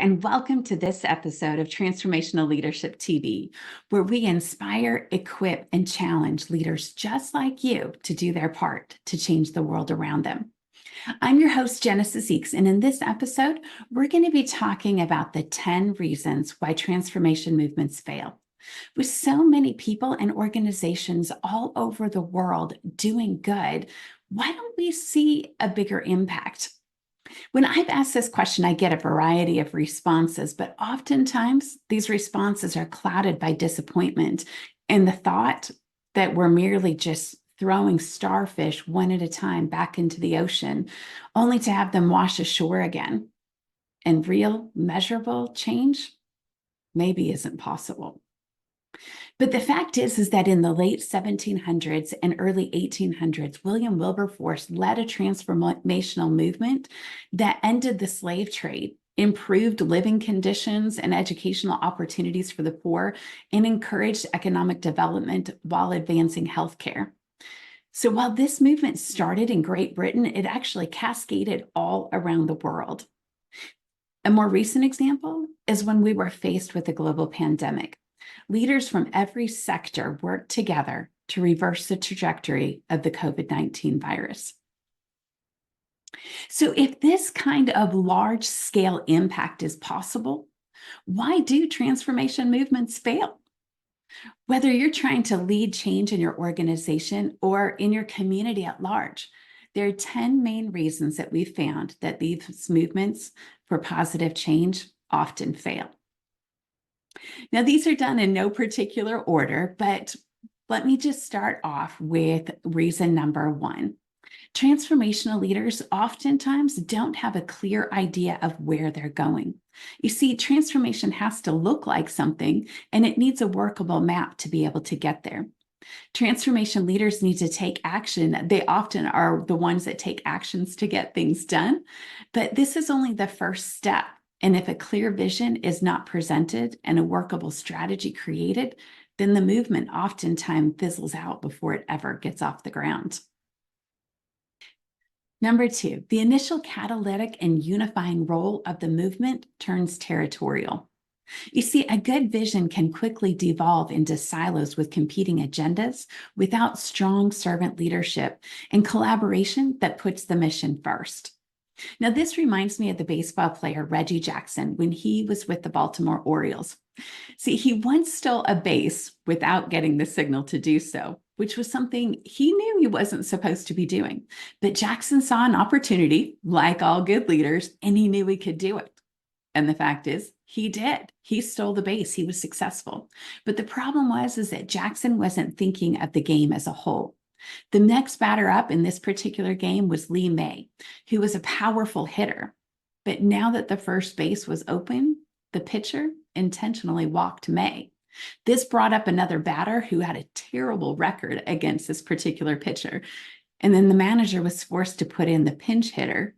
and welcome to this episode of Transformational Leadership TV, where we inspire, equip, and challenge leaders just like you to do their part to change the world around them. I'm your host, Genesis Eakes, and in this episode, we're going to be talking about the 10 reasons why transformation movements fail. With so many people and organizations all over the world doing good, why don't we see a bigger impact? When I've asked this question, I get a variety of responses, but oftentimes these responses are clouded by disappointment and the thought that we're merely just throwing starfish one at a time back into the ocean, only to have them wash ashore again. And real, measurable change maybe isn't possible. But the fact is that in the late 1700s and early 1800s, William Wilberforce led a transformational movement that ended the slave trade, improved living conditions and educational opportunities for the poor, and encouraged economic development while advancing healthcare. So while this movement started in Great Britain, it actually cascaded all around the world. A more recent example is when we were faced with a global pandemic. Leaders from every sector worked together to reverse the trajectory of the COVID-19 virus. So if this kind of large-scale impact is possible, why do transformation movements fail? Whether you're trying to lead change in your organization or in your community at large, there are 10 main reasons that we've found that these movements for positive change often fail. Now, these are done in no particular order, but let me just start off with reason number one. Transformational leaders oftentimes don't have a clear idea of where they're going. You see, transformation has to look like something, and it needs a workable map to be able to get there. Transformation leaders need to take action. They often are the ones that take actions to get things done, but this is only the first step. And if a clear vision is not presented and a workable strategy created, then the movement oftentimes fizzles out before it ever gets off the ground. Number two, the initial catalytic and unifying role of the movement turns territorial. You see, a good vision can quickly devolve into silos with competing agendas without strong servant leadership and collaboration that puts the mission first. Now, this reminds me of the baseball player Reggie Jackson when he was with the Baltimore Orioles. See, he once stole a base without getting the signal to do so, which was something he knew he wasn't supposed to be doing. But Jackson saw an opportunity, like all good leaders, and he knew he could do it. And the fact is, he did. He stole the base. He was successful. But the problem was that Jackson wasn't thinking of the game as a whole. The next batter up in this particular game was Lee May, who was a powerful hitter. But now that the first base was open, the pitcher intentionally walked May. This brought up another batter who had a terrible record against this particular pitcher. And then the manager was forced to put in the pinch hitter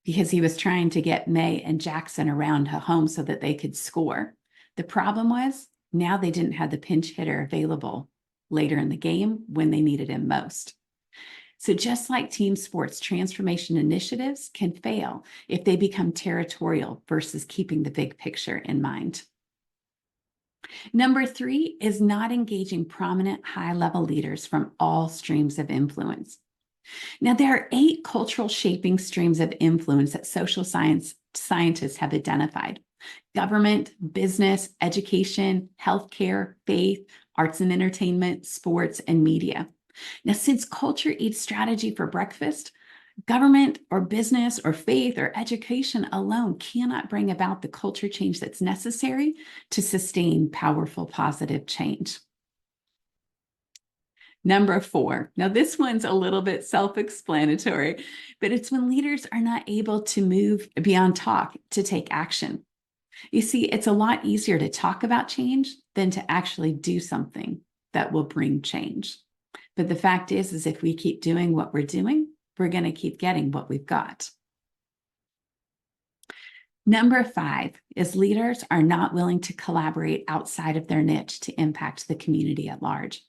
because he was trying to get May and Jackson around home so that they could score. The problem was now they didn't have the pinch hitter available later in the game when they needed him most. So just like team sports, transformation initiatives can fail if they become territorial versus keeping the big picture in mind. Number three is not engaging prominent high-level leaders from all streams of influence. Now, there are 8 cultural shaping streams of influence that social scientists have identified: government, business, education, healthcare, faith, arts and entertainment, sports, and media. Now, since culture eats strategy for breakfast, government or business or faith or education alone cannot bring about the culture change that's necessary to sustain powerful, positive change. Number 4. Now, this one's a little bit self-explanatory, but it's when leaders are not able to move beyond talk to take action. You see, it's a lot easier to talk about change than to actually do something that will bring change. But the fact is if we keep doing what we're doing, we're going to keep getting what we've got. Number 5 is leaders are not willing to collaborate outside of their niche to impact the community at large.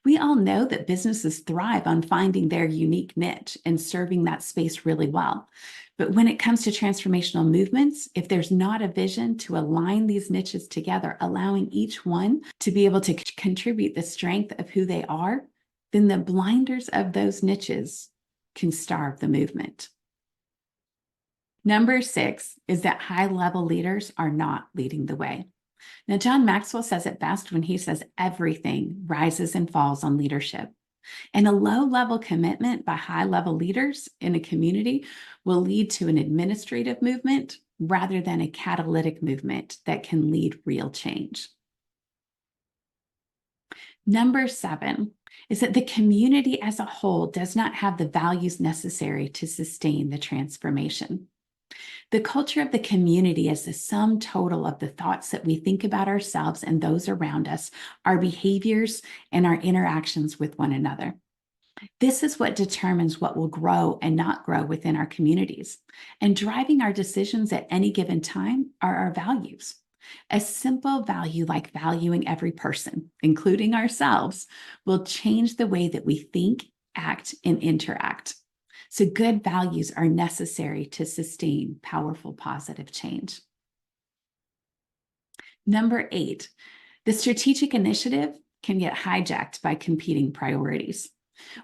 We all know that businesses thrive on finding their unique niche and serving that space really well. But when it comes to transformational movements, if there's not a vision to align these niches together, allowing each one to be able to contribute the strength of who they are, then the blinders of those niches can starve the movement. Number 6 is that high-level leaders are not leading the way. Now, John Maxwell says it best when he says everything rises and falls on leadership. And a low-level commitment by high-level leaders in a community will lead to an administrative movement rather than a catalytic movement that can lead real change. Number 7 is that the community as a whole does not have the values necessary to sustain the transformation. The culture of the community is the sum total of the thoughts that we think about ourselves and those around us, our behaviors, and our interactions with one another. This is what determines what will grow and not grow within our communities. And driving our decisions at any given time are our values. A simple value like valuing every person, including ourselves, will change the way that we think, act, and interact. So good values are necessary to sustain powerful, positive change. Number 8, the strategic initiative can get hijacked by competing priorities.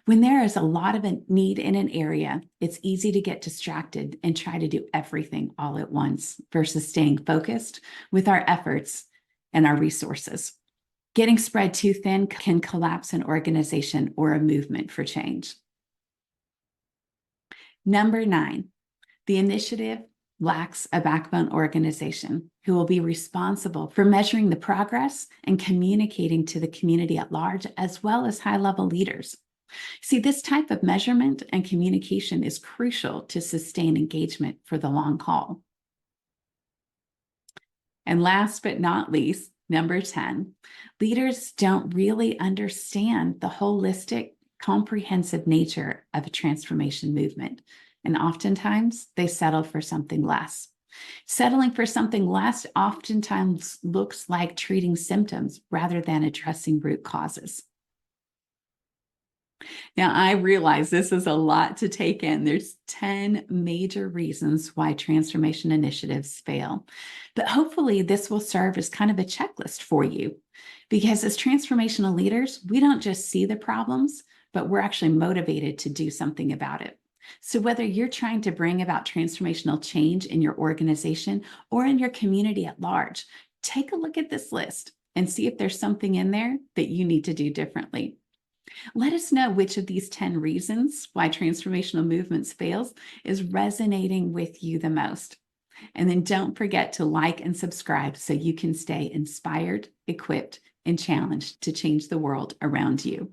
When there is a lot of a need in an area, it's easy to get distracted and try to do everything all at once versus staying focused with our efforts and our resources. Getting spread too thin can collapse an organization or a movement for change. Number 9, the initiative lacks a backbone organization who will be responsible for measuring the progress and communicating to the community at large, as well as high-level leaders. See, this type of measurement and communication is crucial to sustain engagement for the long haul. And last but not least, number 10, leaders don't really understand the holistic, comprehensive nature of a transformation movement. And oftentimes they settle for something less. Settling for something less oftentimes looks like treating symptoms rather than addressing root causes. Now, I realize this is a lot to take in. There's 10 major reasons why transformation initiatives fail. But hopefully this will serve as kind of a checklist for you. Because as transformational leaders, we don't just see the problems, but we're actually motivated to do something about it. So whether you're trying to bring about transformational change in your organization or in your community at large, take a look at this list and see if there's something in there that you need to do differently. Let us know which of these 10 reasons why transformational movements fails is resonating with you the most. And then don't forget to like and subscribe so you can stay inspired, equipped, and challenged to change the world around you.